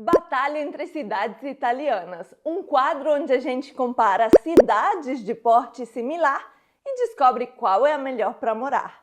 Batalha entre cidades italianas, um quadro onde a gente compara cidades de porte similar e descobre qual é a melhor para morar.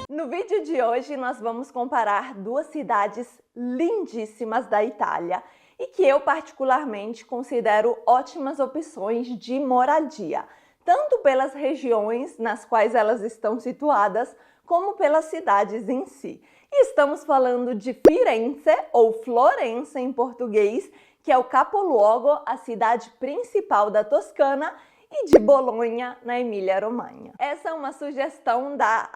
No vídeo de hoje nós vamos comparar duas cidades lindíssimas da Itália e que eu particularmente considero ótimas opções de moradia, tanto pelas regiões nas quais elas estão situadas, como pelas cidades em si. E estamos falando de Firenze, ou Florença em português, que é o capoluogo, a cidade principal da Toscana, e de Bolonha, na Emília-Romanha. Essa é uma sugestão da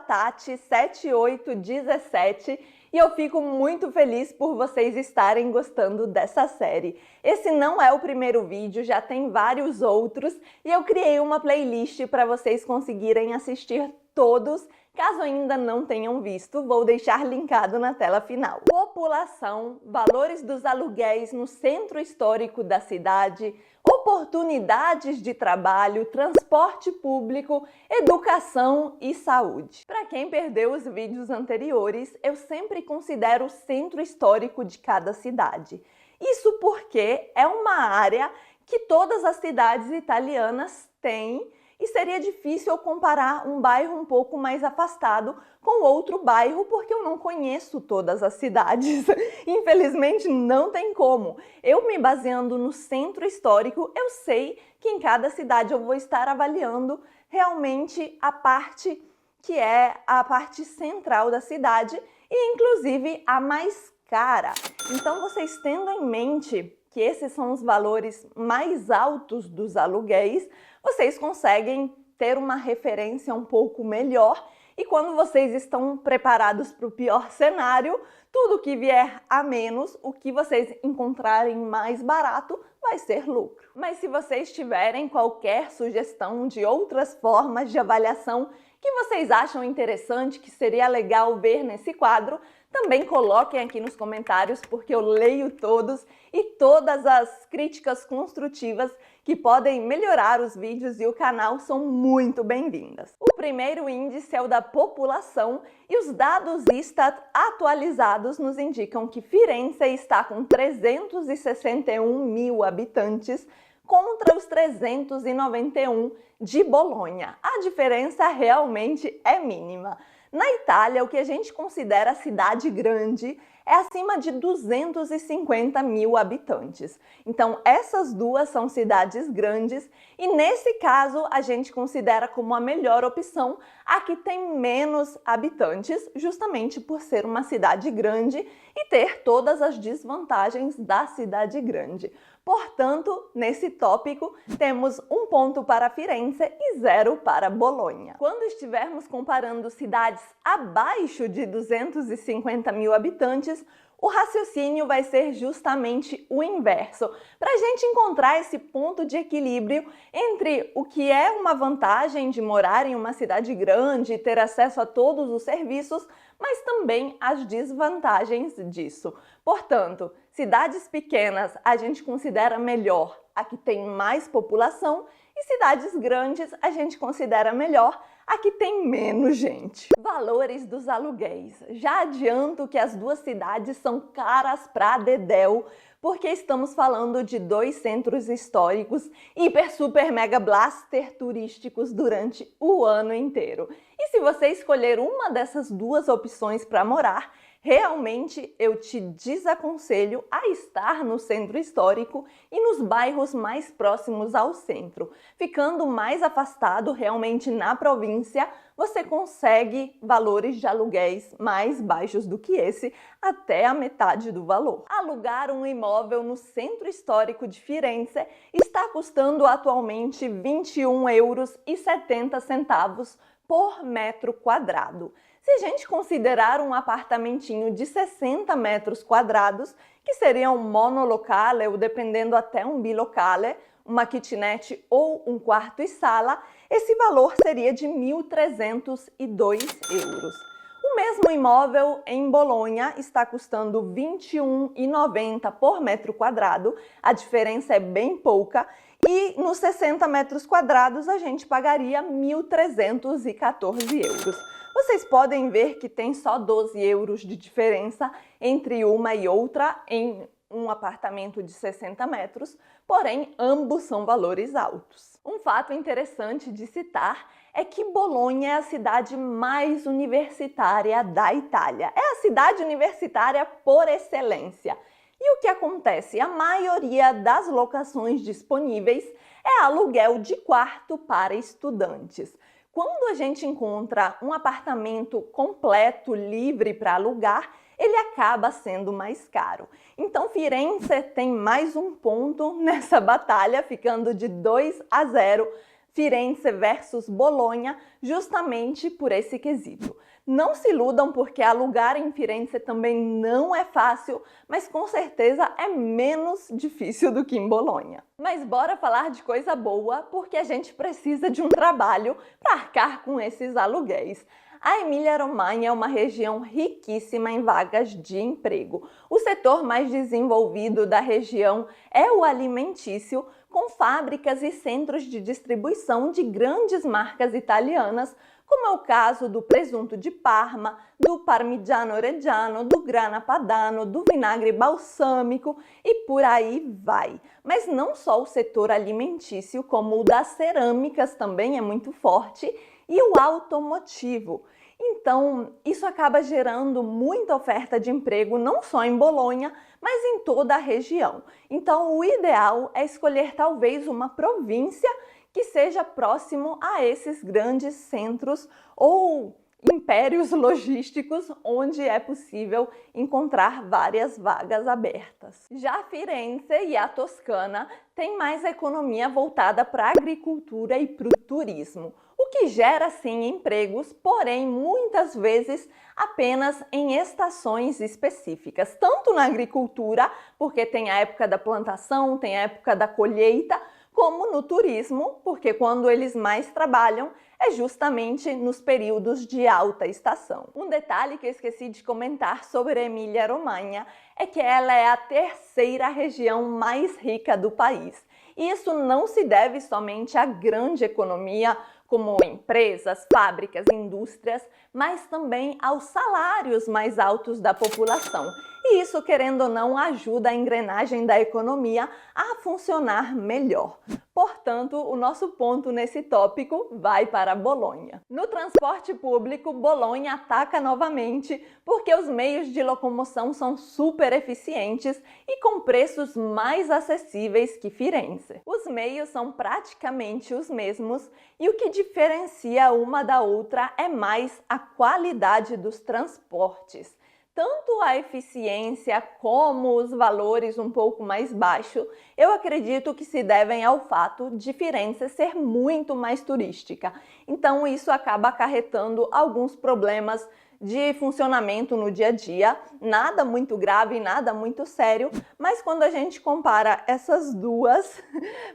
@tati7817 e eu fico muito feliz por vocês estarem gostando dessa série. Esse não é o primeiro vídeo, já tem vários outros e eu criei uma playlist para vocês conseguirem assistir todos. Caso ainda não tenham visto, vou deixar linkado na tela final. População, valores dos aluguéis no centro histórico da cidade, oportunidades de trabalho, transporte público, educação e saúde. Para quem perdeu os vídeos anteriores, eu sempre considero o centro histórico de cada cidade. Isso porque é uma área que todas as cidades italianas têm e seria difícil eu comparar um bairro um pouco mais afastado com outro bairro porque eu não conheço todas as cidades. Infelizmente não tem como. Eu me baseando no centro histórico, eu sei que em cada cidade eu vou estar avaliando realmente a parte que é a parte central da cidade e inclusive a mais cara. Então vocês tendo em mente que esses são os valores mais altos dos aluguéis, vocês conseguem ter uma referência um pouco melhor e quando vocês estão preparados para o pior cenário, tudo que vier a menos, o que vocês encontrarem mais barato, vai ser lucro. Mas se vocês tiverem qualquer sugestão de outras formas de avaliação que vocês acham interessante, que seria legal ver nesse quadro, também coloquem aqui nos comentários, porque eu leio todos e todas as críticas construtivas que podem melhorar os vídeos e o canal são muito bem-vindas. O primeiro índice é o da população e os dados Istat atualizados nos indicam que Firenze está com 361 mil habitantes contra os 391 de Bolonha. A diferença realmente é mínima. Na Itália, o que a gente considera cidade grande é acima de 250 mil habitantes. Então, essas duas são cidades grandes e, nesse caso, a gente considera como a melhor opção a que tem menos habitantes, justamente por ser uma cidade grande e ter todas as desvantagens da cidade grande. Portanto, nesse tópico, temos 1 ponto para Firenze e 0 para Bolonha. Quando estivermos comparando cidades abaixo de 250 mil habitantes, o raciocínio vai ser justamente o inverso, para a gente encontrar esse ponto de equilíbrio entre o que é uma vantagem de morar em uma cidade grande e ter acesso a todos os serviços, mas também as desvantagens disso. Portanto, cidades pequenas a gente considera melhor a que tem mais população e cidades grandes a gente considera melhor a que tem menos gente. Valores dos aluguéis. Já adianto que as duas cidades são caras pra dedéu, porque estamos falando de dois centros históricos hiper, super, mega blaster turísticos durante o ano inteiro. E se você escolher uma dessas duas opções para morar, realmente eu te desaconselho a estar no centro histórico e nos bairros mais próximos ao centro. Ficando mais afastado realmente na província, você consegue valores de aluguéis mais baixos do que esse, até a metade do valor. Alugar um imóvel no centro histórico de Firenze está custando atualmente € 21,70 por metro quadrado. Se a gente considerar um apartamentinho de 60 metros quadrados, que seria um monolocale ou dependendo até um bilocale, uma kitnet ou um quarto e sala, esse valor seria de € 1.302. O mesmo imóvel em Bolonha está custando R$ 21,90 por metro quadrado, a diferença é bem pouca, E nos 60 metros quadrados a gente pagaria 1.314 euros. Vocês podem ver que tem só 12 euros de diferença entre uma e outra em um apartamento de 60 metros, porém ambos são valores altos. Um fato interessante de citar é que Bolonha é a cidade mais universitária da Itália. É a cidade universitária por excelência. E o que acontece? A maioria das locações disponíveis é aluguel de quarto para estudantes. Quando a gente encontra um apartamento completo, livre para alugar, ele acaba sendo mais caro. Então Firenze tem mais um ponto nessa batalha, ficando de 2-0, Firenze versus Bolonha, justamente por esse quesito. Não se iludam porque alugar em Firenze também não é fácil, mas com certeza é menos difícil do que em Bolonha. Mas bora falar de coisa boa, porque a gente precisa de um trabalho para arcar com esses aluguéis. A Emília-Romanha é uma região riquíssima em vagas de emprego. O setor mais desenvolvido da região é o alimentício, com fábricas e centros de distribuição de grandes marcas italianas, como é o caso do presunto de Parma, do Parmigiano Reggiano, do Grana Padano, do vinagre balsâmico e por aí vai. Mas não só o setor alimentício, como o das cerâmicas também é muito forte, e o automotivo. Então, isso acaba gerando muita oferta de emprego, não só em Bolonha, mas em toda a região. Então, o ideal é escolher talvez uma província que seja próximo a esses grandes centros ou impérios logísticos onde é possível encontrar várias vagas abertas. Já Firenze e a Toscana têm mais economia voltada para a agricultura e para o turismo, o que gera sim empregos, porém muitas vezes apenas em estações específicas, tanto na agricultura, porque tem a época da plantação, tem a época da colheita, como no turismo, porque quando eles mais trabalham é justamente nos períodos de alta estação. Um detalhe que eu esqueci de comentar sobre a Emília-Romanha é que ela é a terceira região mais rica do país. E isso não se deve somente à grande economia, como empresas, fábricas, indústrias, mas também aos salários mais altos da população. E isso, querendo ou não, ajuda a engrenagem da economia a funcionar melhor. Portanto, o nosso ponto nesse tópico vai para Bolonha. No transporte público, Bolonha ataca novamente porque os meios de locomoção são super eficientes e com preços mais acessíveis que Firenze. Os meios são praticamente os mesmos e o que diferencia uma da outra é mais a qualidade dos transportes. Tanto a eficiência como os valores um pouco mais baixos, eu acredito que se devem ao fato de Firenze ser muito mais turística. Então isso acaba acarretando alguns problemas de funcionamento no dia a dia, nada muito grave, nada muito sério, mas quando a gente compara essas duas,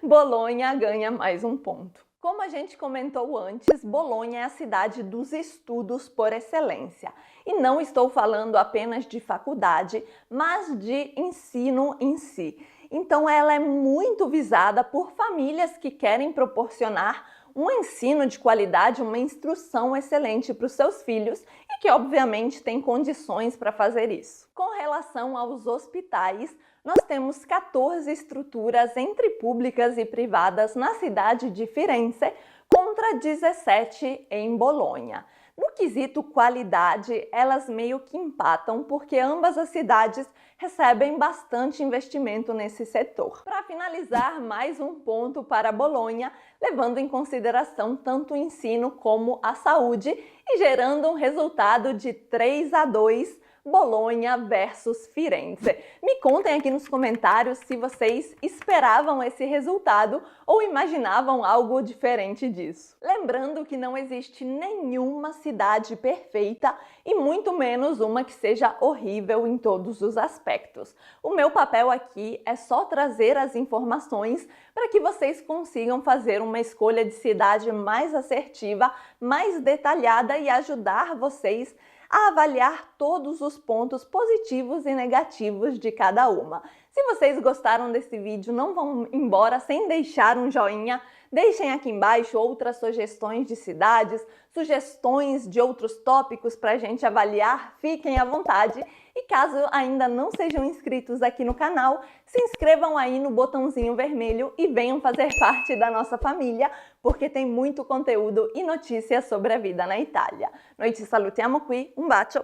Bolonha ganha mais um ponto. Como a gente comentou antes, Bolonha é a cidade dos estudos por excelência. E não estou falando apenas de faculdade, mas de ensino em si. Então ela é muito visada por famílias que querem proporcionar um ensino de qualidade, uma instrução excelente para os seus filhos e que obviamente tem condições para fazer isso. Com relação aos hospitais, nós temos 14 estruturas entre públicas e privadas na cidade de Firenze contra 17 em Bolonha. No quesito qualidade, elas meio que empatam porque ambas as cidades recebem bastante investimento nesse setor. Para finalizar, mais um ponto para Bolonha, levando em consideração tanto o ensino como a saúde e gerando um resultado de 3-2 Bolonha versus Firenze. Me contem aqui nos comentários se vocês esperavam esse resultado ou imaginavam algo diferente disso. Lembrando que não existe nenhuma cidade perfeita e muito menos uma que seja horrível em todos os aspectos. O meu papel aqui é só trazer as informações para que vocês consigam fazer uma escolha de cidade mais assertiva, mais detalhada e ajudar vocês a avaliar todos os pontos positivos e negativos de cada uma. Se vocês gostaram desse vídeo, não vão embora sem deixar um joinha. Deixem aqui embaixo outras sugestões de cidades, sugestões de outros tópicos para a gente avaliar, fiquem à vontade. E caso ainda não sejam inscritos aqui no canal, se inscrevam aí no botãozinho vermelho e venham fazer parte da nossa família, porque tem muito conteúdo e notícias sobre a vida na Itália. Noi ci salutiamo qui, un bacio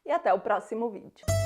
e até o próximo vídeo.